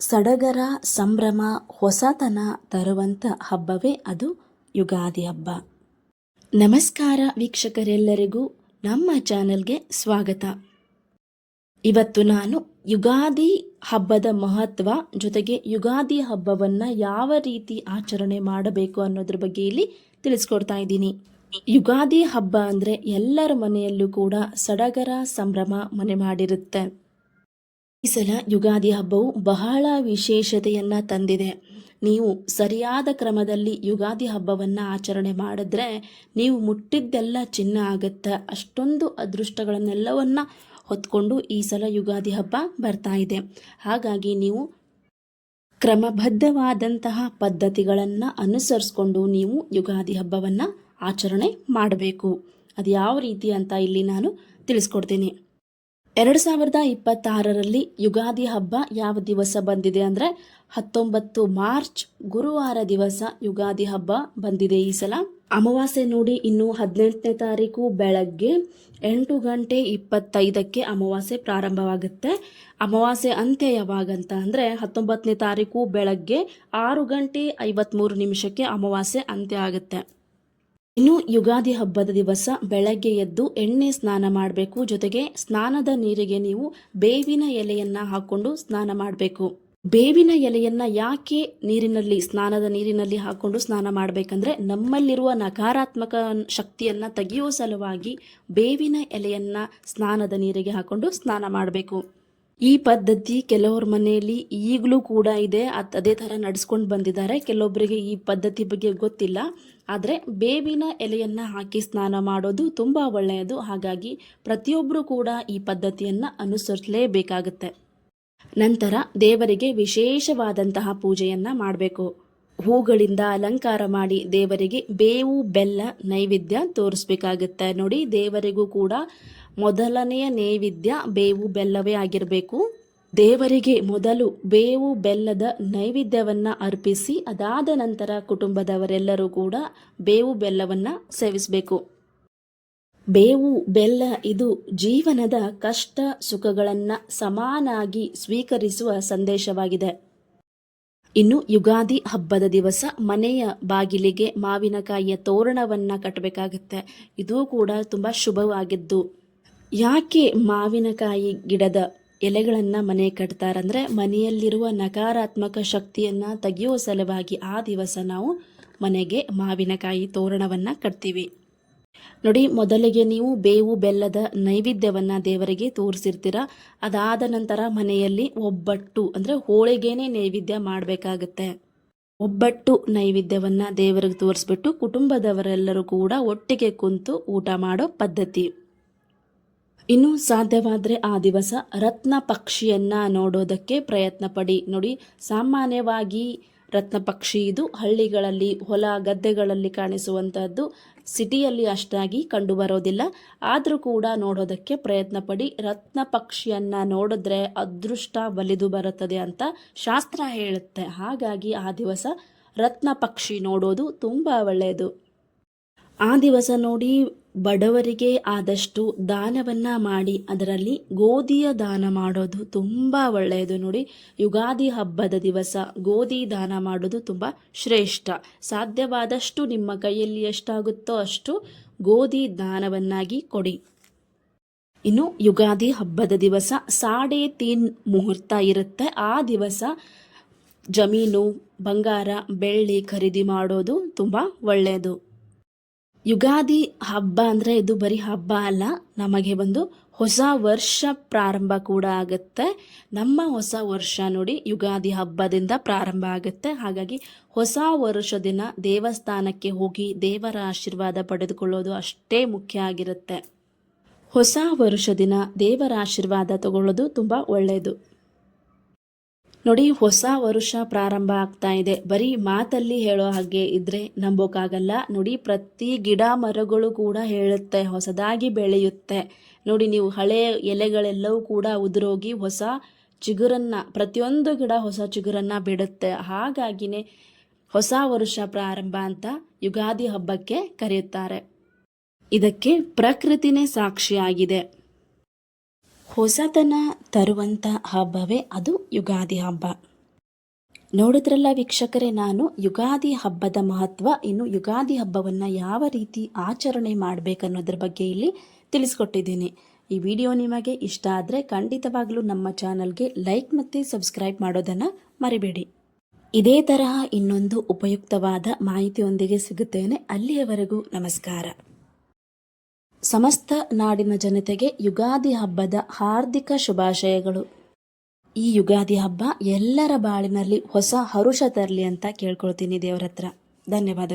ಸಡಗರ ಸಂಭ್ರಮ ಹೊಸತನ ತರುವಂಥ ಹಬ್ಬವೇ ಅದು ಯುಗಾದಿ ಹಬ್ಬ. ನಮಸ್ಕಾರ ವೀಕ್ಷಕರೆಲ್ಲರಿಗೂ ನಮ್ಮ ಚಾನೆಲ್ಗೆ ಸ್ವಾಗತ. ಇವತ್ತು ನಾನು ಯುಗಾದಿ ಹಬ್ಬದ ಮಹತ್ವ ಜೊತೆಗೆ ಯುಗಾದಿ ಹಬ್ಬವನ್ನು ಯಾವ ರೀತಿ ಆಚರಣೆ ಮಾಡಬೇಕು ಅನ್ನೋದ್ರ ಬಗ್ಗೆ ಇಲ್ಲಿ ತಿಳಿಸ್ಕೊಡ್ತಾ ಇದ್ದೀನಿ. ಯುಗಾದಿ ಹಬ್ಬ ಅಂದರೆ ಎಲ್ಲರ ಮನೆಯಲ್ಲೂ ಕೂಡ ಸಡಗರ ಸಂಭ್ರಮ ಮನೆ ಮಾಡಿರುತ್ತೆ. ಈ ಸಲ ಯುಗಾದಿ ಹಬ್ಬವು ಬಹಳ ವಿಶೇಷತೆಯನ್ನು ತಂದಿದೆ. ನೀವು ಸರಿಯಾದ ಕ್ರಮದಲ್ಲಿ ಯುಗಾದಿ ಹಬ್ಬವನ್ನು ಆಚರಣೆ ಮಾಡಿದ್ರೆ ನೀವು ಮುಟ್ಟಿದ್ದೆಲ್ಲ ಚಿನ್ನ ಆಗುತ್ತೆ. ಅಷ್ಟೊಂದು ಅದೃಷ್ಟಗಳನ್ನೆಲ್ಲವನ್ನು ಹೊತ್ಕೊಂಡು ಈ ಸಲ ಯುಗಾದಿ ಹಬ್ಬ ಬರ್ತಾ ಇದೆ. ಹಾಗಾಗಿ ನೀವು ಕ್ರಮಬದ್ಧವಾದಂತಹ ಪದ್ಧತಿಗಳನ್ನು ಅನುಸರಿಸ್ಕೊಂಡು ನೀವು ಯುಗಾದಿ ಹಬ್ಬವನ್ನು ಆಚರಣೆ ಮಾಡಬೇಕು. ಅದು ಯಾವ ರೀತಿ ಅಂತ ಇಲ್ಲಿ ನಾನು ತಿಳಿಸ್ಕೊಡ್ತೀನಿ. 2026ರಲ್ಲಿ ಯುಗಾದಿ ಹಬ್ಬ ಯಾವ ದಿವಸ ಬಂದಿದೆ ಅಂದರೆ 19 ಮಾರ್ಚ್ ಗುರುವಾರ ದಿವಸ ಯುಗಾದಿ ಹಬ್ಬ ಬಂದಿದೆ. ಈ ಸಲ ಅಮಾವಾಸ್ಯೆ ನೋಡಿ ಇನ್ನು 18ನೇ ತಾರೀಕು ಬೆಳಗ್ಗೆ 8:25ಕ್ಕೆ ಅಮಾವಾಸ್ಯೆ ಪ್ರಾರಂಭವಾಗುತ್ತೆ. ಅಮಾವಾಸ್ಯೆ ಅಂತ್ಯ ಯಾವಾಗಂತ ಅಂದರೆ 19ನೇ ತಾರೀಕು ಬೆಳಗ್ಗೆ 6:53 ಅಮಾವಾಸ್ಯೆ ಅಂತ್ಯ ಆಗುತ್ತೆ. ಇನ್ನು ಯುಗಾದಿ ಹಬ್ಬದ ದಿವಸ ಬೆಳಗ್ಗೆ ಎದ್ದು ಎಣ್ಣೆ ಸ್ನಾನ ಮಾಡಬೇಕು. ಜೊತೆಗೆ ಸ್ನಾನದ ನೀರಿಗೆ ನೀವು ಬೇವಿನ ಎಲೆಯನ್ನು ಹಾಕ್ಕೊಂಡು ಸ್ನಾನ ಮಾಡಬೇಕು. ಬೇವಿನ ಎಲೆಯನ್ನು ಯಾಕೆ ಸ್ನಾನದ ನೀರಿನಲ್ಲಿ ಹಾಕ್ಕೊಂಡು ಸ್ನಾನ ಮಾಡಬೇಕಂದ್ರೆ ನಮ್ಮಲ್ಲಿರುವ ನಕಾರಾತ್ಮಕ ಶಕ್ತಿಯನ್ನು ತೆಗೆಯುವ ಸಲುವಾಗಿ ಬೇವಿನ ಎಲೆಯನ್ನು ಸ್ನಾನದ ನೀರಿಗೆ ಹಾಕ್ಕೊಂಡು ಸ್ನಾನ ಮಾಡಬೇಕು. ಈ ಪದ್ಧತಿ ಕೆಲವ್ರ ಮನೆಯಲ್ಲಿ ಈಗಲೂ ಕೂಡ ಇದೆ. ಅದೇ ಥರ ನಡೆಸ್ಕೊಂಡು ಬಂದಿದ್ದಾರೆ. ಕೆಲವೊಬ್ಬರಿಗೆ ಈ ಪದ್ಧತಿ ಬಗ್ಗೆ ಗೊತ್ತಿಲ್ಲ. ಆದರೆ ಬೇವಿನ ಎಲೆಯನ್ನು ಹಾಕಿ ಸ್ನಾನ ಮಾಡೋದು ತುಂಬ ಒಳ್ಳೆಯದು. ಹಾಗಾಗಿ ಪ್ರತಿಯೊಬ್ಬರು ಕೂಡ ಈ ಪದ್ಧತಿಯನ್ನು ಅನುಸರಿಸಲೇಬೇಕಾಗುತ್ತೆ. ನಂತರ ದೇವರಿಗೆ ವಿಶೇಷವಾದಂತಹ ಪೂಜೆಯನ್ನು ಮಾಡಬೇಕು. ಹೂಗಳಿಂದ ಅಲಂಕಾರ ಮಾಡಿ ದೇವರಿಗೆ ಬೇವು ಬೆಲ್ಲ ನೈವೇದ್ಯ ತೋರಿಸ್ಬೇಕಾಗುತ್ತೆ. ನೋಡಿ, ದೇವರಿಗೂ ಕೂಡ ಮೊದಲನೆಯ ನೈವೇದ್ಯ ಬೇವು ಬೆಲ್ಲವೇ ಆಗಿರಬೇಕು. ದೇವರಿಗೆ ಮೊದಲು ಬೇವು ಬೆಲ್ಲದ ನೈವೇದ್ಯವನ್ನು ಅರ್ಪಿಸಿ ಅದಾದ ನಂತರ ಕುಟುಂಬದವರೆಲ್ಲರೂ ಕೂಡ ಬೇವು ಬೆಲ್ಲವನ್ನು ಸೇವಿಸಬೇಕು. ಬೇವು ಬೆಲ್ಲ ಇದು ಜೀವನದ ಕಷ್ಟ ಸುಖಗಳನ್ನು ಸಮಾನಾಗಿ ಸ್ವೀಕರಿಸುವ ಸಂದೇಶವಾಗಿದೆ. ಇನ್ನು ಯುಗಾದಿ ಹಬ್ಬದ ದಿವಸ ಮನೆಯ ಬಾಗಿಲಿಗೆ ಮಾವಿನಕಾಯಿಯ ತೋರಣವನ್ನು ಕಟ್ಟಬೇಕಾಗುತ್ತೆ. ಇದು ಕೂಡ ತುಂಬ ಶುಭವಾಗಿದ್ದು. ಯಾಕೆ ಮಾವಿನಕಾಯಿ ಗಿಡದ ಎಲೆಗಳನ್ನು ಮನೆ ಕಟ್ತಾರಂದರೆ ಮನೆಯಲ್ಲಿರುವ ನಕಾರಾತ್ಮಕ ಶಕ್ತಿಯನ್ನು ತೆಗೆಯುವ ಸಲುವಾಗಿ ಆ ದಿವಸ ನಾವು ಮನೆಗೆ ಮಾವಿನಕಾಯಿ ತೋರಣವನ್ನು ಕಟ್ತೀವಿ. ನೋಡಿ, ಮೊದಲಿಗೆ ನೀವು ಬೇವು ಬೆಲ್ಲದ ನೈವೇದ್ಯವನ್ನು ದೇವರಿಗೆ ತೋರಿಸಿರ್ತೀರ. ಅದಾದ ನಂತರ ಮನೆಯಲ್ಲಿ ಒಬ್ಬಟ್ಟು ಅಂದರೆ ಹೋಳಿಗೆನೇ ನೈವೇದ್ಯ ಮಾಡಬೇಕಾಗತ್ತೆ. ಒಬ್ಬಟ್ಟು ನೈವೇದ್ಯವನ್ನು ದೇವರಿಗೆ ತೋರಿಸ್ಬಿಟ್ಟು ಕುಟುಂಬದವರೆಲ್ಲರೂ ಕೂಡ ಒಟ್ಟಿಗೆ ಕುಂತು ಊಟ ಮಾಡೋ ಪದ್ಧತಿ. ಇನ್ನು ಸಾಧ್ಯವಾದರೆ ಆ ದಿವಸ ರತ್ನ ಪಕ್ಷಿಯನ್ನು ನೋಡೋದಕ್ಕೆ ಪ್ರಯತ್ನ ಪಡಿ. ನೋಡಿ, ಸಾಮಾನ್ಯವಾಗಿ ರತ್ನ ಪಕ್ಷಿ ಇದು ಹಳ್ಳಿಗಳಲ್ಲಿ ಹೊಲ ಗದ್ದೆಗಳಲ್ಲಿ ಕಾಣಿಸುವಂಥದ್ದು. ಸಿಟಿಯಲ್ಲಿ ಅಷ್ಟಾಗಿ ಕಂಡುಬರೋದಿಲ್ಲ. ಆದರೂ ಕೂಡ ನೋಡೋದಕ್ಕೆ ಪ್ರಯತ್ನ ಪಡಿ. ರತ್ನ ಪಕ್ಷಿಯನ್ನು ನೋಡಿದ್ರೆ ಅದೃಷ್ಟ ಒಲಿದು ಬರುತ್ತದೆ ಅಂತ ಶಾಸ್ತ್ರ ಹೇಳುತ್ತೆ. ಹಾಗಾಗಿ ಆ ದಿವಸ ರತ್ನ ಪಕ್ಷಿ ನೋಡೋದು ತುಂಬ ಒಳ್ಳೆಯದು. ಆ ದಿವಸ ನೋಡಿ, ಬಡವರಿಗೆ ಆದಷ್ಟು ದಾನವನ್ನು ಮಾಡಿ ಅದರಲ್ಲಿ ಗೋಧಿಯ ದಾನ ಮಾಡೋದು ತುಂಬ ಒಳ್ಳೆಯದು. ನೋಡಿ, ಯುಗಾದಿ ಹಬ್ಬದ ದಿವಸ ಗೋಧಿ ದಾನ ಮಾಡೋದು ತುಂಬ ಶ್ರೇಷ್ಠ. ಸಾಧ್ಯವಾದಷ್ಟು ನಿಮ್ಮ ಕೈಯಲ್ಲಿ ಎಷ್ಟಾಗುತ್ತೋ ಅಷ್ಟು ಗೋಧಿ ದಾನವನ್ನಾಗಿ ಕೊಡಿ. ಇನ್ನು ಯುಗಾದಿ ಹಬ್ಬದ ದಿವಸ 3:30 ಮುಹೂರ್ತ ಇರುತ್ತೆ. ಆ ದಿವಸ ಜಮೀನು ಬಂಗಾರ ಬೆಳ್ಳಿ ಖರೀದಿ ಮಾಡೋದು ತುಂಬ ಒಳ್ಳೆಯದು. ಯುಗಾದಿ ಹಬ್ಬ ಅಂದರೆ ಇದು ಬರೀ ಹಬ್ಬ ಅಲ್ಲ, ನಮಗೆ ಒಂದು ಹೊಸ ವರ್ಷ ಪ್ರಾರಂಭ ಕೂಡ ಆಗುತ್ತೆ. ನಮ್ಮ ಹೊಸ ವರ್ಷ ನೋಡಿ ಯುಗಾದಿ ಹಬ್ಬದಿಂದ ಪ್ರಾರಂಭ ಆಗುತ್ತೆ. ಹಾಗಾಗಿ ಹೊಸ ವರ್ಷ ದಿನ ದೇವಸ್ಥಾನಕ್ಕೆ ಹೋಗಿ ದೇವರ ಆಶೀರ್ವಾದ ಪಡೆದುಕೊಳ್ಳೋದು ಅಷ್ಟೇ ಮುಖ್ಯ ಆಗಿರುತ್ತೆ. ಹೊಸ ವರ್ಷ ದಿನ ದೇವರ ಆಶೀರ್ವಾದ ತಗೊಳ್ಳೋದು ತುಂಬ ಒಳ್ಳೆಯದು. ನೋಡಿ, ಹೊಸ ವರ್ಷ ಪ್ರಾರಂಭ ಆಗ್ತಾ ಇದೆ. ಬರೀ ಮಾತಲ್ಲಿ ಹೇಳೋ ಹಾಗೆ ಇದ್ರೆ ನಂಬೋಕ್ಕಾಗಲ್ಲ. ನೋಡಿ, ಪ್ರತಿ ಗಿಡ ಮರಗಳು ಕೂಡ ಹೇಳುತ್ತೆ ಹೊಸದಾಗಿ ಬೆಳೆಯುತ್ತೆ. ನೋಡಿ, ನೀವು ಹಳೆ ಎಲೆಗಳೆಲ್ಲವೂ ಕೂಡ ಉದುರೋಗಿ ಹೊಸ ಚಿಗುರನ್ನು, ಪ್ರತಿಯೊಂದು ಗಿಡ ಹೊಸ ಚಿಗುರನ್ನು ಬಿಡುತ್ತೆ. ಹಾಗಾಗಿನೇ ಹೊಸ ವರ್ಷ ಪ್ರಾರಂಭ ಅಂತ ಯುಗಾದಿ ಹಬ್ಬಕ್ಕೆ ಕರೆಯುತ್ತಾರೆ. ಇದಕ್ಕೆ ಪ್ರಕೃತಿನೇ ಸಾಕ್ಷಿಯಾಗಿದೆ. ಹೊಸತನ ತರುವಂಥ ಹಬ್ಬವೇ ಅದು ಯುಗಾದಿ ಹಬ್ಬ. ನೋಡಿದ್ರಲ್ಲ ವೀಕ್ಷಕರೇ, ನಾನು ಯುಗಾದಿ ಹಬ್ಬದ ಮಹತ್ವ, ಇನ್ನು ಯುಗಾದಿ ಹಬ್ಬವನ್ನು ಯಾವ ರೀತಿ ಆಚರಣೆ ಮಾಡಬೇಕನ್ನೋದ್ರ ಬಗ್ಗೆ ಇಲ್ಲಿ ತಿಳಿಸ್ಕೊಟ್ಟಿದ್ದೀನಿ. ಈ ವಿಡಿಯೋ ನಿಮಗೆ ಇಷ್ಟ ಆದರೆ ಖಂಡಿತವಾಗ್ಲೂ ನಮ್ಮ ಚಾನಲ್ಗೆ ಲೈಕ್ ಮತ್ತು ಸಬ್ಸ್ಕ್ರೈಬ್ ಮಾಡೋದನ್ನು ಮರಿಬೇಡಿ. ಇದೇ ತರಹ ಇನ್ನೊಂದು ಉಪಯುಕ್ತವಾದ ಮಾಹಿತಿಯೊಂದಿಗೆ ಸಿಗುತ್ತೇನೆ. ಅಲ್ಲಿಯವರೆಗೂ ನಮಸ್ಕಾರ. ಸಮಸ್ತ ನಾಡಿನ ಜನತೆಗೆ ಯುಗಾದಿ ಹಬ್ಬದ ಹಾರ್ದಿಕ ಶುಭಾಶಯಗಳು. ಈ ಯುಗಾದಿ ಹಬ್ಬ ಎಲ್ಲರ ಬಾಳಿನಲ್ಲಿ ಹೊಸ ಹರುಷ ತರಲಿ ಅಂತ ಕೇಳ್ಕೊಳ್ತೀನಿ ದೇವರ ಹತ್ರ. ಧನ್ಯವಾದಗಳು.